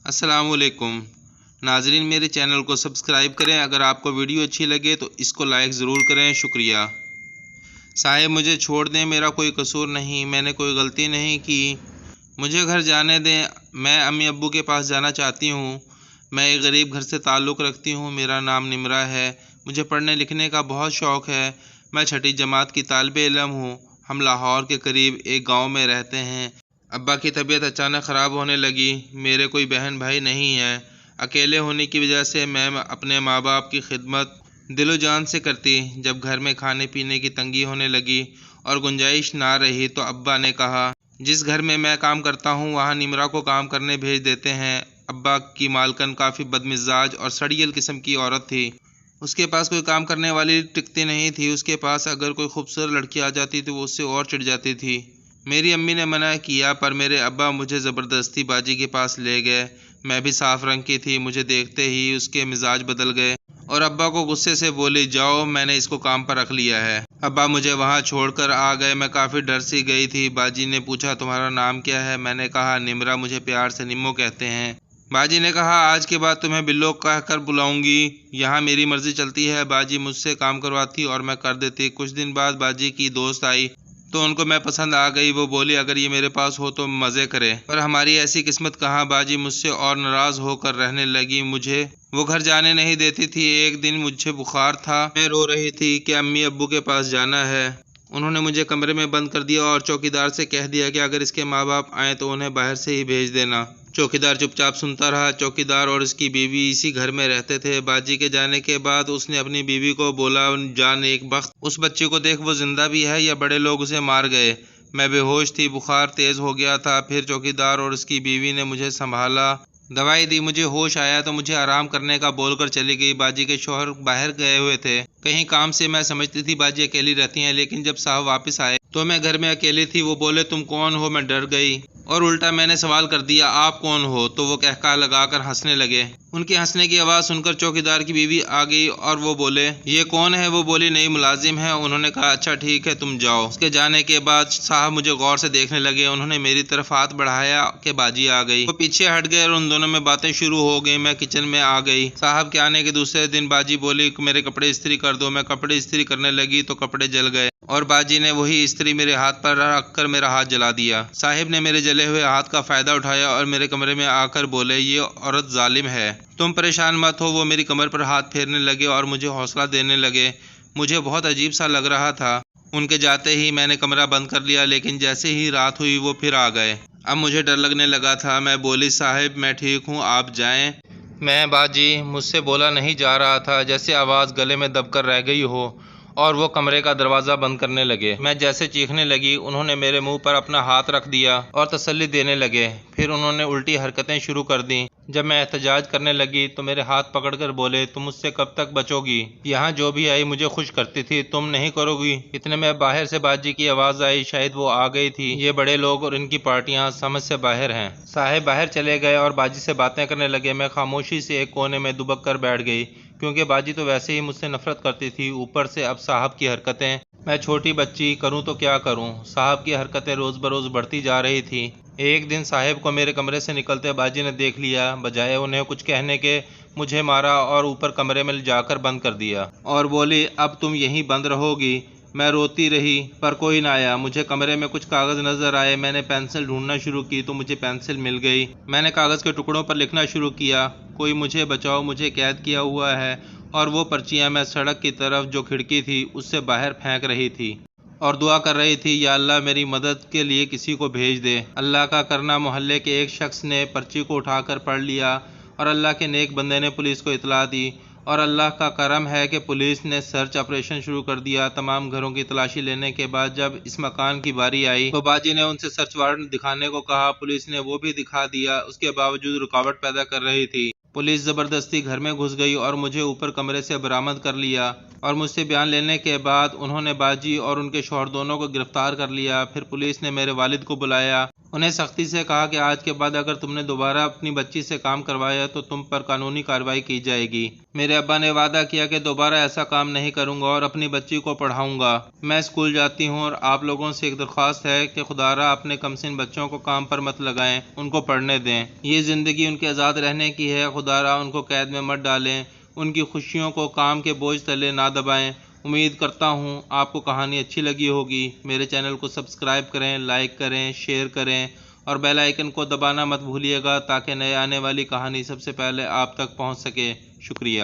السلام علیکم ناظرین، میرے چینل کو سبسکرائب کریں۔ اگر آپ کو ویڈیو اچھی لگے تو اس کو لائک ضرور کریں، شکریہ۔ صاحب مجھے چھوڑ دیں، میرا کوئی قصور نہیں، میں نے کوئی غلطی نہیں کی، مجھے گھر جانے دیں، میں امی ابو کے پاس جانا چاہتی ہوں۔ میں ایک غریب گھر سے تعلق رکھتی ہوں، میرا نام نمرہ ہے، مجھے پڑھنے لکھنے کا بہت شوق ہے، میں چھٹی جماعت کی طالب علم ہوں۔ ہم لاہور کے قریب ایک گاؤں میں رہتے ہیں۔ ابا کی طبیعت اچانک خراب ہونے لگی، میرے کوئی بہن بھائی نہیں ہے، اکیلے ہونے کی وجہ سے میں اپنے ماں باپ کی خدمت دل و جان سے کرتی۔ جب گھر میں کھانے پینے کی تنگی ہونے لگی اور گنجائش نہ رہی تو ابا نے کہا جس گھر میں میں کام کرتا ہوں وہاں نمرہ کو کام کرنے بھیج دیتے ہیں۔ ابا کی مالکن کافی بدمزاج اور سڑیل قسم کی عورت تھی، اس کے پاس کوئی کام کرنے والی ٹکتی نہیں تھی، اس کے پاس اگر کوئی خوبصورت لڑکی آ جاتی تو وہ اس سے اور چڑھ جاتی تھی۔ میری امی نے منع کیا پر میرے ابا مجھے زبردستی باجی کے پاس لے گئے۔ میں بھی صاف رنگ کی تھی، مجھے دیکھتے ہی اس کے مزاج بدل گئے اور ابا کو غصے سے بولی جاؤ، میں نے اس کو کام پر رکھ لیا ہے۔ ابا مجھے وہاں چھوڑ کر آ گئے، میں کافی ڈر سی گئی تھی۔ باجی نے پوچھا تمہارا نام کیا ہے؟ میں نے کہا نمرہ، مجھے پیار سے نمو کہتے ہیں۔ باجی نے کہا آج کے بعد تمہیں بلو کہہ کر بلاؤں گی، یہاں میری مرضی چلتی ہے۔ باجی مجھ سے کام کرواتی اور میں کر دیتی۔ کچھ دن بعد باجی کی دوست آئی تو ان کو میں پسند آ گئی، وہ بولی اگر یہ میرے پاس ہو تو مزے کرے، پر ہماری ایسی قسمت کہاں۔ باجی مجھ سے اور ناراض ہو کر رہنے لگی، مجھے وہ گھر جانے نہیں دیتی تھی۔ ایک دن مجھے بخار تھا، میں رو رہی تھی کہ امی ابو کے پاس جانا ہے، انہوں نے مجھے کمرے میں بند کر دیا اور چوکیدار سے کہہ دیا کہ اگر اس کے ماں باپ آئیں تو انہیں باہر سے ہی بھیج دینا۔ چوکیدار چپ چاپ سنتا رہا۔ چوکیدار اور اس کی بیوی اسی گھر میں رہتے تھے۔ باجی کے جانے کے بعد اس نے اپنی بیوی کو بولا جا نیک بخت، اس بچی کو دیکھ وہ زندہ بھی ہے یا بڑے لوگ اسے مار گئے۔ میں بے ہوش تھی، بخار تیز ہو گیا تھا۔ پھر چوکیدار اور اس کی بیوی نے مجھے سنبھالا، دوائی دی، مجھے ہوش آیا تو مجھے آرام کرنے کا بول کر چلی گئی۔ باجی کے شوہر باہر گئے ہوئے تھے کہیں کام سے، میں سمجھتی تھی باجی اکیلی رہتی ہیں، لیکن جب صاحب واپس آئے تو میں گھر میں اکیلی تھی۔ وہ بولے تم کون ہو؟ میں ڈر گئی اور الٹا میں نے سوال کر دیا آپ کون ہو؟ تو وہ کہکا لگا کر ہنسنے لگے۔ ان کے ہنسنے کی آواز سن کر چوکیدار کی بیوی آ گئی اور وہ بولے یہ کون ہے؟ وہ بولی نئی ملازم ہے۔ انہوں نے کہا اچھا ٹھیک ہے تم جاؤ۔ اس کے جانے کے بعد صاحب مجھے غور سے دیکھنے لگے، انہوں نے میری طرف ہاتھ بڑھایا کہ باجی آ گئی، وہ پیچھے ہٹ گئے اور ان دونوں میں باتیں شروع ہو گئی۔ میں کچن میں آ گئی۔ صاحب کے آنے کے دوسرے دن باجی بولی میرے کپڑے استری کر دو۔ میں کپڑے استری کرنے لگی تو کپڑے جل گئے اور باجی نے وہی استری میرے ہاتھ پر رکھ کر میرا ہاتھ جلا دیا۔ صاحب نے میرے جلے ہوئے ہاتھ کا فائدہ اٹھایا اور میرے کمرے میں آ کر بولے یہ عورت ظالم ہے، تم پریشان مت ہو۔ وہ میری کمر پر ہاتھ پھیرنے لگے اور مجھے حوصلہ دینے لگے۔ مجھے بہت عجیب سا لگ رہا تھا۔ ان کے جاتے ہی میں نے کمرہ بند کر لیا، لیکن جیسے ہی رات ہوئی وہ پھر آ گئے۔ اب مجھے ڈر لگنے لگا تھا۔ میں بولی صاحب میں ٹھیک ہوں، آپ جائیں۔ میں باجی مجھ سے بولا نہیں جا رہا تھا، جیسے آواز گلے میں دب کر رہ گئی ہو اور وہ کمرے کا دروازہ بند کرنے لگے۔ میں جیسے چیخنے لگی انہوں نے میرے منہ پر اپنا ہاتھ رکھ دیا اور تسلی دینے لگے۔ پھر انہوں نے الٹی حرکتیں شروع کر دیں۔ جب میں احتجاج کرنے لگی تو میرے ہاتھ پکڑ کر بولے تم مجھ سے کب تک بچو گی؟ یہاں جو بھی آئی مجھے خوش کرتی تھی، تم نہیں کرو گی؟ اتنے میں باہر سے باجی کی آواز آئی، شاید وہ آ گئی تھی، یہ بڑے لوگ اور ان کی پارٹیاں سمجھ سے باہر ہیں۔ صاحب باہر چلے گئے اور باجی سے باتیں کرنے لگے۔ میں خاموشی سے ایک کونے میں دبک کر بیٹھ گئی، کیونکہ باجی تو ویسے ہی مجھ سے نفرت کرتی تھی، اوپر سے اب صاحب کی حرکتیں۔ میں چھوٹی بچی، کروں تو کیا کروں؟ صاحب کی حرکتیں روز بروز بڑھتی جا رہی تھی۔ ایک دن صاحب کو میرے کمرے سے نکلتے باجی نے دیکھ لیا، بجائے انہیں کچھ کہنے کے مجھے مارا اور اوپر کمرے میں جا کر بند کر دیا اور بولی اب تم یہیں بند رہو گی۔ میں روتی رہی پر کوئی نہ آیا۔ مجھے کمرے میں کچھ کاغذ نظر آئے، میں نے پینسل ڈھونڈنا شروع کی تو مجھے پینسل مل گئی۔ میں نے کاغذ کے ٹکڑوں پر لکھنا شروع کیا، کوئی مجھے بچاؤ، مجھے قید کیا ہوا ہے، اور وہ پرچیاں میں سڑک کی طرف جو کھڑکی تھی اس سے باہر پھینک رہی تھی اور دعا کر رہی تھی یا اللہ میری مدد کے لیے کسی کو بھیج دے۔ اللہ کا کرنا محلے کے ایک شخص نے پرچی کو اٹھا کر پڑھ لیا اور اللہ کے نیک بندے نے پولیس کو اطلاع دی، اور اللہ کا کرم ہے کہ پولیس نے سرچ آپریشن شروع کر دیا۔ تمام گھروں کی تلاشی لینے کے بعد جب اس مکان کی باری آئی تو باجی نے ان سے سرچ وارنٹ دکھانے کو کہا۔ پولیس نے وہ بھی دکھا دیا، اس کے باوجود رکاوٹ پیدا کر رہی تھی۔ پولیس زبردستی گھر میں گھس گئی اور مجھے اوپر کمرے سے برآمد کر لیا، اور مجھ سے بیان لینے کے بعد انہوں نے باجی اور ان کے شوہر دونوں کو گرفتار کر لیا۔ پھر پولیس نے میرے والد کو بلایا انہیں سختی سے کہا کہ آج کے بعد اگر تم نے دوبارہ اپنی بچی سے کام کروایا تو تم پر قانونی کارروائی کی جائے گی۔ میرے ابا نے وعدہ کیا کہ دوبارہ ایسا کام نہیں کروں گا اور اپنی بچی کو پڑھاؤں گا۔ میں اسکول جاتی ہوں اور آپ لوگوں سے ایک درخواست ہے کہ خدا را اپنے کمسن بچوں کو کام پر مت لگائیں، ان کو پڑھنے دیں۔ یہ زندگی ان کے آزاد رہنے کی ہے، خدا را ان کو قید میں مت ڈالیں، ان کی خوشیوں کو کام کے بوجھ تلے نہ دبائیں۔ امید کرتا ہوں آپ کو کہانی اچھی لگی ہوگی۔ میرے چینل کو سبسکرائب کریں، لائک کریں، شیئر کریں اور بیل آئیکن کو دبانا مت بھولیے گا تاکہ نئے آنے والی کہانی سب سے پہلے آپ تک پہنچ سکے۔ شکریہ۔